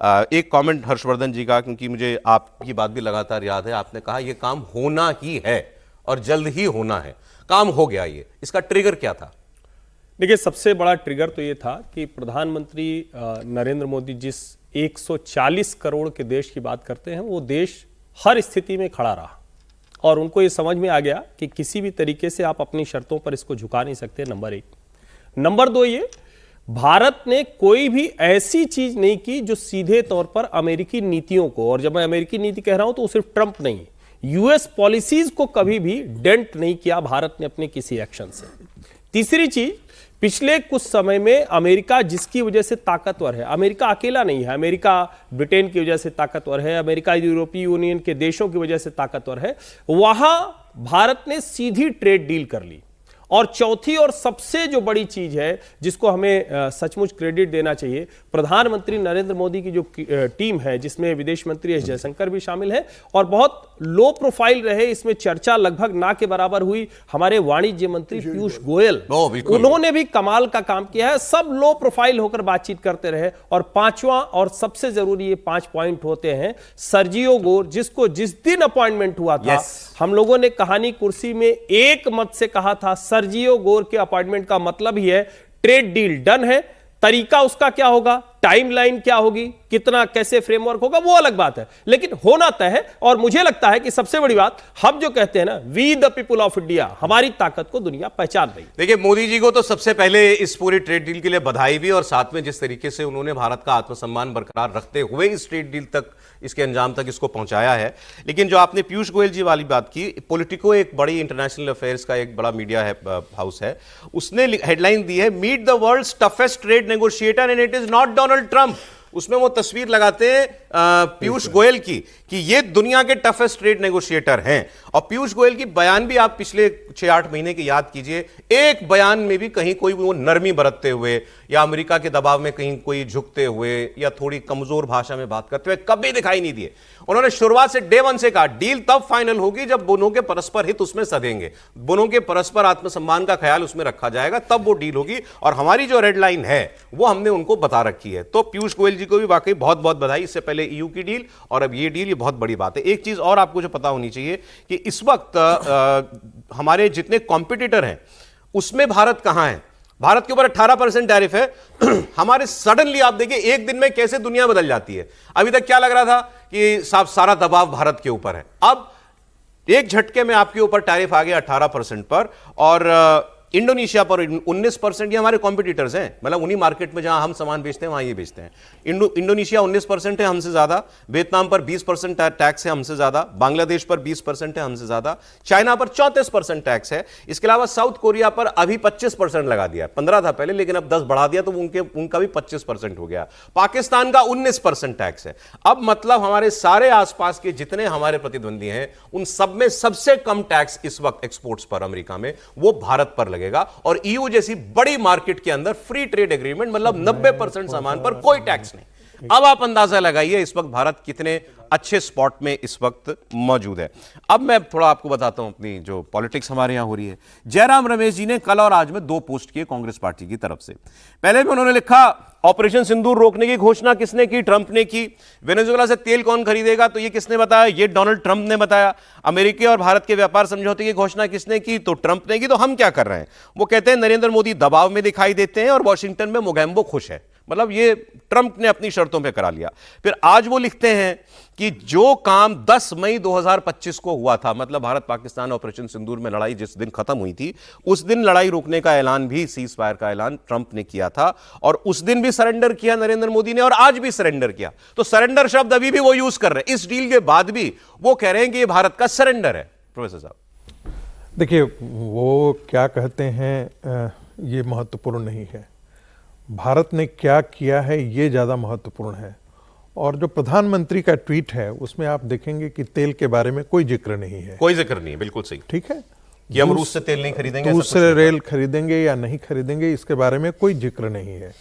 एक कमेंट हर्षवर्धन जी का, क्योंकि मुझे आपकी बात भी लगातार याद है, आपने कहा यह काम होना ही है और जल्द ही होना है। काम हो गया, ये इसका ट्रिगर क्या था? देखिए, सबसे बड़ा ट्रिगर तो ये था कि प्रधानमंत्री नरेंद्र मोदी जिस 140 करोड़ के देश की बात करते हैं, वो देश हर स्थिति में खड़ा रहा और उनको ये समझ में आ गया कि किसी भी तरीके से आप अपनी शर्तों पर इसको झुका नहीं सकते, नंबर एक। नंबर दो, ये भारत ने कोई भी ऐसी चीज नहीं की जो सीधे तौर पर अमेरिकी नीतियों को, और जब मैं अमेरिकी नीति कह रहा हूं तो सिर्फ ट्रंप नहीं, यूएस पॉलिसीज को कभी भी डेंट नहीं किया भारत ने अपने किसी एक्शन से। तीसरी चीज, पिछले कुछ समय में अमेरिका जिसकी वजह से ताकतवर है, अमेरिका अकेला नहीं है, अमेरिका ब्रिटेन की वजह से ताकतवर है, अमेरिका यूरोपीय यूनियन के देशों की वजह से ताकतवर है, वहां भारत ने सीधी ट्रेड डील कर ली। और चौथी और सबसे जो बड़ी चीज है जिसको हमें सचमुच क्रेडिट देना चाहिए, प्रधानमंत्री नरेंद्र मोदी की जो टीम है, जिसमें विदेश मंत्री एस जयशंकर भी शामिल है और बहुत लो प्रोफाइल रहे, इसमें चर्चा लगभग ना के बराबर हुई, हमारे वाणिज्य मंत्री पीयूष गोयल, उन्होंने भी कमाल का काम किया है। सब लो प्रोफाइल होकर बातचीत करते रहे। और पांचवा और सबसे जरूरी, ये 5 पॉइंट होते हैं, सर्जियो गोर, जिसको जिस दिन अपॉइंटमेंट हुआ था, हम लोगों ने कहानी कुर्सी में एक मत से कहा था सर्जियो गोर के अपॉइंटमेंट का मतलब ही है ट्रेड डील डन है। तरीका उसका क्या होगा, टाइमलाइन क्या होगी, कितना कैसे फ्रेमवर्क होगा, वो अलग बात है, लेकिन होना तय है। और मुझे लगता है कि सबसे बड़ी बात, हम जो कहते हैं ना, we the people of India, हमारी ताकत को दुनिया पहचान रही। देखिए, मोदी जी को तो सबसे पहले इस पूरी ट्रेड डील के लिए बधाई भी, और साथ में जिस तरीके से उन्होंने भारत का आत्मसम्मान बरकरार रखते हुए इस ट्रेड डील तक, इसके अंजाम तक इसको पहुंचाया है। लेकिन जो आपने पीयूष गोयल जी वाली बात की, पॉलिटिको एक बड़ी इंटरनेशनल अफेयर्स का एक बड़ा मीडिया है, हाउस है, उसने हेडलाइन दी है, meet the world's toughest trade negotiator and it is not Donald Trump. उसमें वो तस्वीर लगाते हैं पीयूष गोयल की कि ये दुनिया के टफेस्ट ट्रेड नेगोशिएटर हैं। और पीयूष गोयल की बयान भी आप पिछले 6-8 महीने के याद कीजिए, एक बयान में भी कहीं कोई वो नरमी बरतते हुए या अमेरिका के दबाव में कहीं कोई झुकते हुए या थोड़ी कमजोर भाषा में बात करते हुए कभी दिखाई नहीं दिए। उन्होंने शुरुआत से डे 1 से कहा, डील तब फाइनल होगी जब दोनों के परस्पर हित उसमें सधेंगे, दोनों के परस्पर आत्मसम्मान का ख्याल उसमें रखा जाएगा, तब वो डील होगी। और हमारी जो रेड लाइन है वो हमने उनको बता रखी है। तो पीयूष गोयल जी को भी वाकई बहुत बहुत बधाई। इससे पहले ईयू की डील और अब ये डील, ये बहुत बड़ी बात है। एक चीज और आपको जो पता होनी चाहिए कि इस वक्त हमारे जितने कॉम्पिटिटर हैं उसमें भारत कहां है। भारत के ऊपर 18% टैरिफ है। हमारे सडनली आप देखिए एक दिन में कैसे दुनिया बदल जाती है। अभी तक क्या लग रहा था कि सारा दबाव भारत के ऊपर है, अब एक झटके में आपके ऊपर टैरिफ आ गया 18% पर। और इंडोनेशिया पर 19%, ये हमारे कॉम्पिटिटर्स हैं, मतलब उन्हीं मार्केट में जहां हम सामान बेचते हैं वहां ये बेचते हैं। इंडोनेशिया 19% है हमसे ज्यादा, वियतनाम पर 20% टैक्स है हमसे ज्यादा, बांग्लादेश पर 20% है हमसे ज्यादा, चाइना पर 34% टैक्स है। इसके अलावा साउथ कोरिया पर अभी 25% लगा दिया, 15 था पहले लेकिन अब 10 बढ़ा दिया, तो उनका भी 25% हो गया। पाकिस्तान का 19% टैक्स है। अब मतलब हमारे सारे आसपास के जितने हमारे प्रतिद्वंदी हैं उन सब में सबसे कम टैक्स इस वक्त एक्सपोर्ट्स पर अमेरिका में वो भारत पर लगेगा। और ईयू जैसी बड़ी मार्केट के अंदर फ्री ट्रेड एग्रीमेंट, मतलब 90% सामान पर कोई टैक्स नहीं। अब आप अंदाजा लगाइए इस वक्त भारत कितने अच्छे स्पॉट में इस वक्त मौजूद है। अब मैं थोड़ा आपको बताता हूं अपनी जो पॉलिटिक्स हमारे यहां हो रही है। जयराम रमेश जी ने कल और आज में 2 पोस्ट किए कांग्रेस पार्टी की तरफ से। पहले में उन्होंने लिखा, ऑपरेशन सिंदूर रोकने की घोषणा किसने की? ट्रंप ने की। वेनेजुएला से तेल कौन खरीदेगा? तो ये किसने बताया? ये डोनाल्ड ट्रंप ने बताया। अमेरिका और भारत के व्यापार समझौते की घोषणा किसने की? तो ट्रंप ने की। तो हम क्या कर रहे हैं? वो कहते हैं नरेंद्र मोदी दबाव में दिखाई देते हैं और वॉशिंगटन में मोगेम्बो खुश है, मतलब ये ट्रंप ने अपनी शर्तों पे करा लिया। फिर आज वो लिखते हैं कि जो काम 10 मई 2025 को हुआ था, मतलब भारत पाकिस्तान ऑपरेशन सिंदूर में लड़ाई जिस दिन खत्म हुई थी, उस दिन लड़ाई रोकने का ऐलान भी, सीज फायर का ऐलान ट्रंप ने किया था। और उस दिन भी सरेंडर किया नरेंद्र मोदी ने और आज भी सरेंडर किया। तो सरेंडर शब्द अभी भी वो यूज कर रहे हैं। इस डील के बाद भी वो कह रहे हैं कि ये भारत का सरेंडर है। प्रोफेसर साहब देखिए, वो क्या कहते हैं ये महत्वपूर्ण नहीं है, भारत ने क्या किया है ये ज़्यादा महत्वपूर्ण है। और जो प्रधानमंत्री का ट्वीट है उसमें आप देखेंगे कि तेल के बारे में कोई जिक्र नहीं है, कोई जिक्र नहीं है। बिल्कुल सही, ठीक है कि हम रूस से तेल नहीं खरीदेंगे, दूसरे रेल खरीदेंगे या नहीं खरीदेंगे, इसके बारे में कोई जिक्र नहीं है।